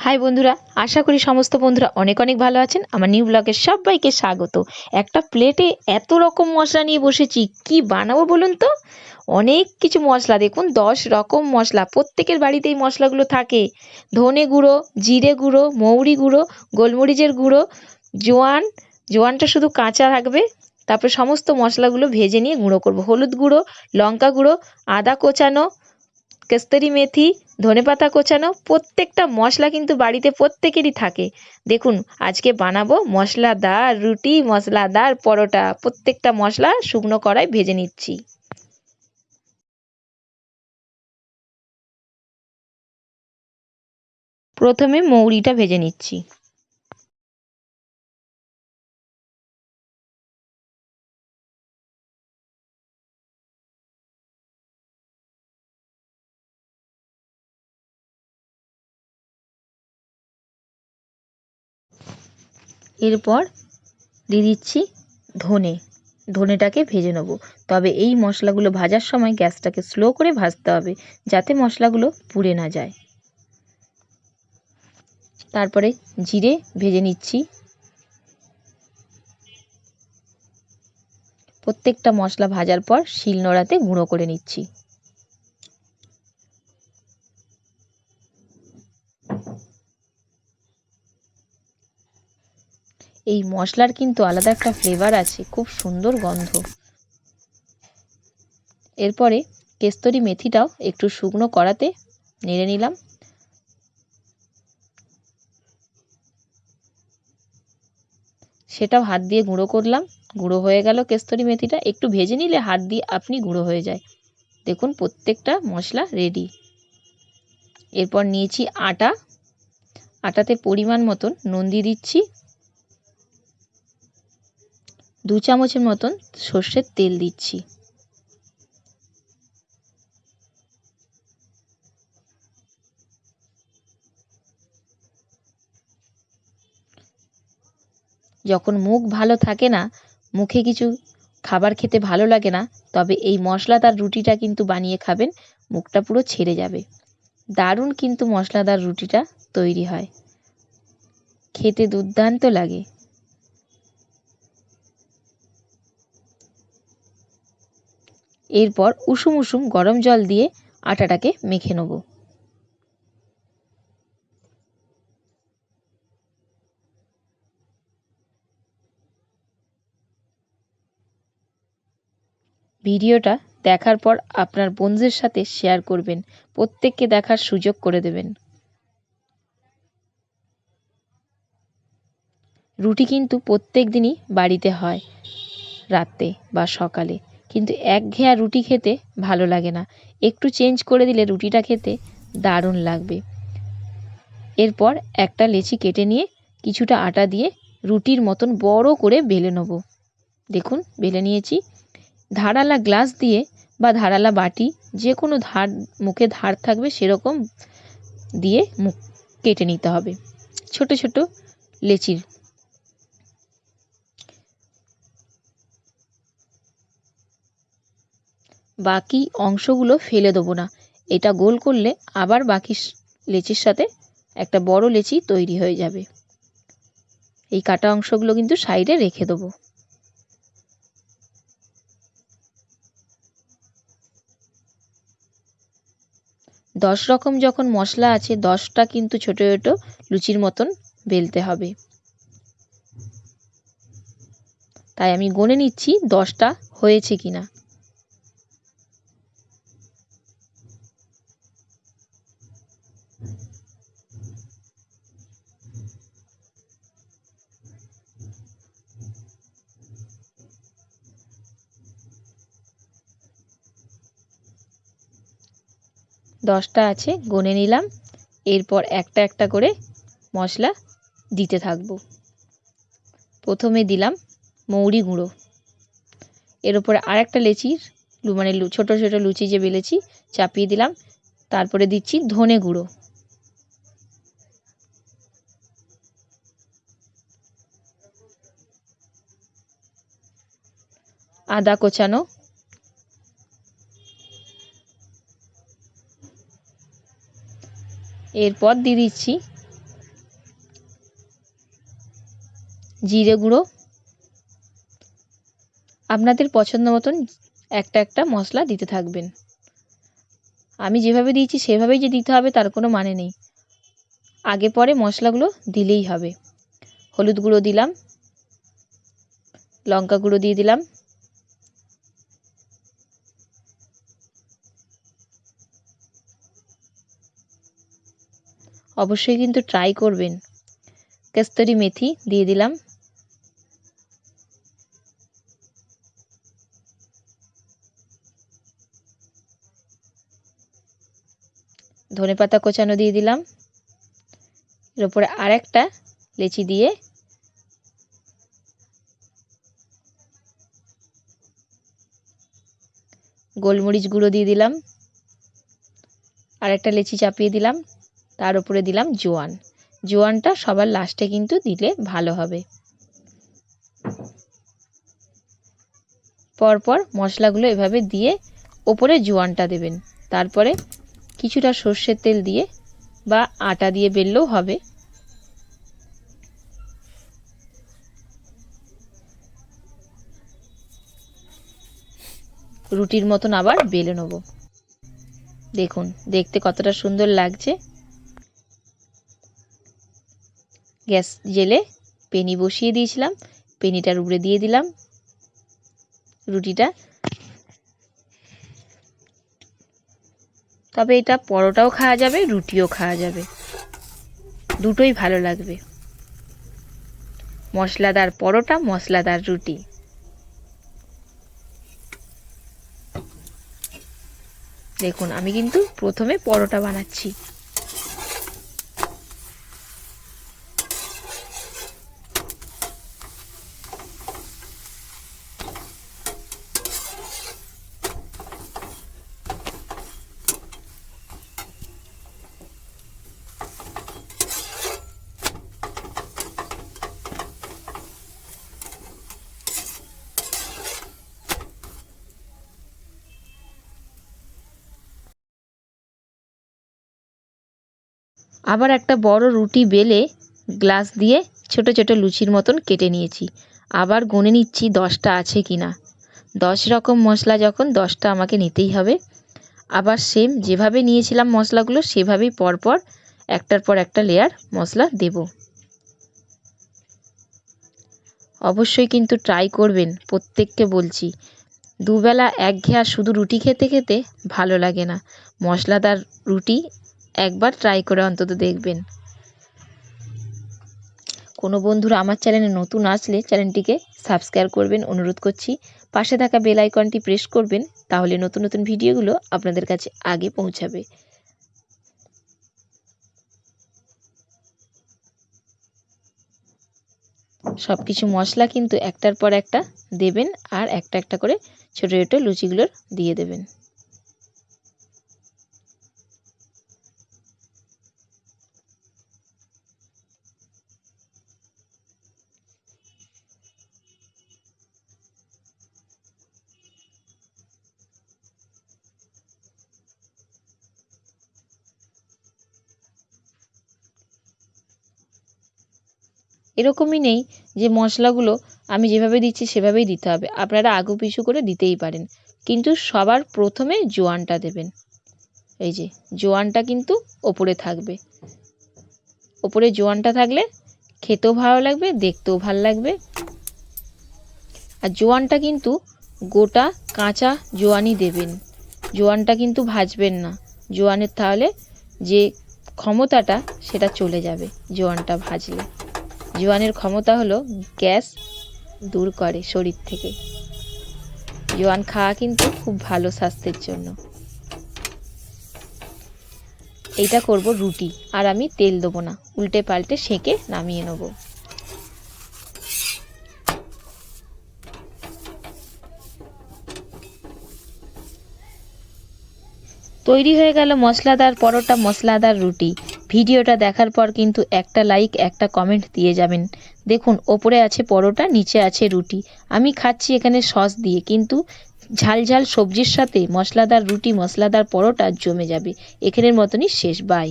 High বন্ধুরা, আশা করি সমস্ত বন্ধুরা অনেক অনেক ভালো আছেন। আমার নিউ ব্লগে সবাইকে স্বাগত। একটা প্লেটে এত রকম মশলা নিয়ে বসেছি, কি বানাবো বলুন তো। অনেক কিছু মশলা, দেখুন 10 রকম মশলা, প্রত্যেকের বাড়িতে এই মশলাগুলো থাকে। ধনে গুঁড়ো, জিরে গুঁড়ো, মৌরি গুঁড়ো, গোলমরিচের গুঁড়ো, জোয়ান, জোয়ানটা শুধু কাঁচা থাকবে। তারপর সমস্ত মশলাগুলো ভেজে নিয়ে গুঁড়ো করব। হলুদ গুঁড়ো, লঙ্কা গুঁড়ো, আদা কোচানো, কস্তুরি মেথি, ধনেপাতা কোচানো, প্রত্যেকটা মশলা কিন্তু বাড়িতে প্রত্যেকেরই থাকে। দেখুন আজকে বানাবো মশলাদার রুটি, মশলাদার পরোটা। প্রত্যেকটা মশলা শুকনো কড়াই ভেজে নিচ্ছি। প্রথমে মৌরিটা ভেজে নিচ্ছি। এরপর দিয়ে দিচ্ছি ধনে। ধনেটাকে ভেজে নেব। তবে এই মশলাগুলো ভাজার সময় গ্যাসটাকে স্লো করে ভাজতে হবে, যাতে মশলাগুলো পুড়ে না যায়। তারপরে জিরে ভেজে নিচ্ছি। প্রত্যেকটা মশলা ভাজার পর শিলনোড়াতে গুঁড়ো করে নিচ্ছি। এই মশলার কিন্তু আলাদা একটা ফ্লেভার আছে, খুব সুন্দর গন্ধ। এরপরে কস্তুরি মেথিটাও একটু শুকনো কড়াতে নেড়ে নিলাম। সেটাও হাত দিয়ে গুঁড়ো করলাম। গুঁড়ো হয়ে গেল কস্তুরি মেথিটা। একটু ভেজে নিলে হাত দিয়ে আপনি গুঁড়ো হয়ে যায়। দেখুন প্রত্যেকটা মশলা রেডি। এরপর নিয়েছি আটা। আটাতে পরিমাণ মতন নুন দিয়ে দিচ্ছি। 2 চামচের মতন সর্ষের তেল দিচ্ছি। যখন মুখ ভালো থাকে না, মুখে কিছু খাবার খেতে ভালো লাগে না, তবে এই মশলাদার রুটিটা কিন্তু বানিয়ে খাবেন, মুখটা পুরো ছেড়ে যাবে। দারুণ কিন্তু মশলাদার রুটিটা তৈরি হয়, খেতে দুর্দান্ত লাগে। এরপর উষুম উষুম গরম জল দিয়ে আটাটাকে মেখে নেব। ভিডিওটা দেখার পর আপনার বন্ধুদের সাথে শেয়ার করবেন, প্রত্যেককে দেখার সুযোগ করে দেবেন। রুটি কিন্তু প্রত্যেক দিনই বাড়িতে হয়, রাতে বা সকালে, কিন্তু একঘেয়া রুটি খেতে ভালো লাগে না। একটু চেঞ্জ করে দিলে রুটিটা খেতে দারুণ লাগবে। এরপর একটা লেচি কেটে নিয়ে কিছুটা আটা দিয়ে রুটির মতন বড় করে বেলে নেব। দেখুন বেলে নিয়েছি। ধারালা গ্লাস দিয়ে বা ধারালা বাটি, যে কোনো ধার, মুখে ধার থাকবে সেরকম দিয়ে মুখ কেটে নিতে হবে ছোট ছোট লেচির। বাকি অংশগুলো ফেলে দেবো না। এটা গোল করলে আবার বাকি লেচির সাথে একটা বড় লেচি তৈরি হয়ে যাবে। এই কাটা অংশগুলো কিন্তু সাইডে রেখে দেবো। দশ রকম যখন মশলা আছে, 10টা কিন্তু ছোট ছোট লুচির মতন বেলতে হবে। তাই আমি গুনে নিচ্ছি 10টা হয়েছে কিনা। দশটা আছে, গুনে নিলাম। এরপর একটা একটা করে মশলা দিতে থাকবো। প্রথমে দিলাম মৌরি গুঁড়ো। এর উপরে আরেকটা লেচির মানে ছোট ছোট লুচি যে বেলেছি চাপিয়ে দিলাম। তারপরে দিচ্ছি ধনে গুঁড়ো, আদা কোচানো, এরপর দিয়ে দিচ্ছি জিরে গুঁড়ো, আপনাদের পছন্দ মতন একটা একটা মশলা দিতে থাকবেন। আমি যেভাবে দিয়েছি সেভাবেই যে দিতে হবে তার কোনো মানে নেই, আগে পরে মশলাগুলো দিলেই হবে। হলুদ গুঁড়ো দিলাম, লঙ্কা গুঁড়ো দিয়ে দিলাম, অবশ্যই কিন্তু ট্রাই করবেন। কস্তুরি মেথি দিয়ে দিলাম, ধনেপাতা কোচানো দিয়ে দিলাম, এর উপরে আরেকটা লেচি দিয়ে গোলমরিচ গুঁড়ো দিয়ে দিলাম, আরেকটা লেচি চাপিয়ে দিলাম, তার উপরে দিলাম জোয়ান। জোয়ানটা সবার লাস্টে কিন্তু দিলে ভালো হবে। পরপর মশলাগুলো এভাবে দিয়ে ওপরে জোয়ানটা দেবেন, তারপরে কিছুটা সর্ষের তেল দিয়ে বা আটা দিয়ে বেললেও হবে। রুটির মতন আবার বেলে নেব। দেখুন দেখতে কতটা সুন্দর লাগছে। গ্যাস জেলে পেনি বসিয়ে দিয়েছিলাম, পেনিটার উপরে দিয়ে দিলাম রুটিটা। তবে এটা পরোটাও খাওয়া যাবে, রুটিও খাওয়া যাবে, দুটোই ভালো লাগবে। মশলাদার পরোটা, মশলাদার রুটি। দেখুন আমি কিন্তু প্রথমে পরোটা বানাচ্ছি। আবার একটা বড় রুটি বেলে গ্লাস দিয়ে ছোট ছোট লুচির মতন কেটে নিয়েছি। আবার গুনে নিচ্ছি 10টা আছে কিনা। 10 রকম মশলা যখন 10টা আমাকে নিতেই হবে। আবার সেম যেভাবে নিয়েছিলাম মশলাগুলো সেভাবেই পরপর একটার পর একটা লেয়ার মশলা দেব। অবশ্যই কিন্তু ট্রাই করবেন, প্রত্যেককে বলছি। দুবেলা একঘেয়া শুধু রুটি খেতে খেতে ভালো লাগে না। মশলাদার রুটি একবার ট্রাই করে অন্তত দেখবেন। কোনো বন্ধুরা আমার চ্যানেলে নতুন আসলে চ্যানেলটিকে সাবস্ক্রাইব করবেন অনুরোধ করছি। পাশে থাকা বেল আইকনটি প্রেস করবেন, তাহলে নতুন নতুন ভিডিওগুলো আপনাদের কাছে আগে পৌঁছাবে। সব কিছু মশলা কিন্তু একটার পর একটা দেবেন, আর একটা একটা করে ছোট ছোট লুচিগুলোর দিয়ে দেবেন। এরকমই নেই যে মশলাগুলো আমি যেভাবে দিচ্ছি সেভাবেই দিতে হবে, আপনারা আগু পিছু করে দিতেই পারেন, কিন্তু সবার প্রথমে জোয়ানটা দেবেন। এই যে জোয়ানটা কিন্তু ওপরে থাকবে, ওপরে জোয়ানটা থাকলে খেতেও ভালো লাগবে, দেখতেও ভালো লাগবে। আর জোয়ানটা কিন্তু গোটা কাঁচা জোয়ানই দেবেন, জোয়ানটা কিন্তু ভাজবেন না। জোয়ানের তাহলে যে ক্ষমতাটা সেটা চলে যাবে। জোয়ানটা ভাজলে জোয়ানের ক্ষমতা হলো গ্যাস দূর করে শরীর থেকে। জোয়ান খাওয়া কিন্তু খুব ভালো স্বাস্থ্যের জন্য। এইটা করব রুটি, আর আমি তেল দেবো না, উল্টে পাল্টে সেঁকে নামিয়ে নেব। তৈরি হয়ে গেল মশলাদার পরোটা, মশলাদার রুটি। ভিডিওটা দেখার পর কিন্তু একটা লাইক একটা কমেন্ট দিয়ে যাবেন। দেখুন ওপরে আছে পরোটা, নিচে আছে রুটি। আমি খাচ্ছি এখানে সস দিয়ে, কিন্তু ঝাল ঝাল সবজির সাথে মশলাদার রুটি, মশলাদার পরোটা জমে যাবে। এখানের মতনই শেষ। বাই।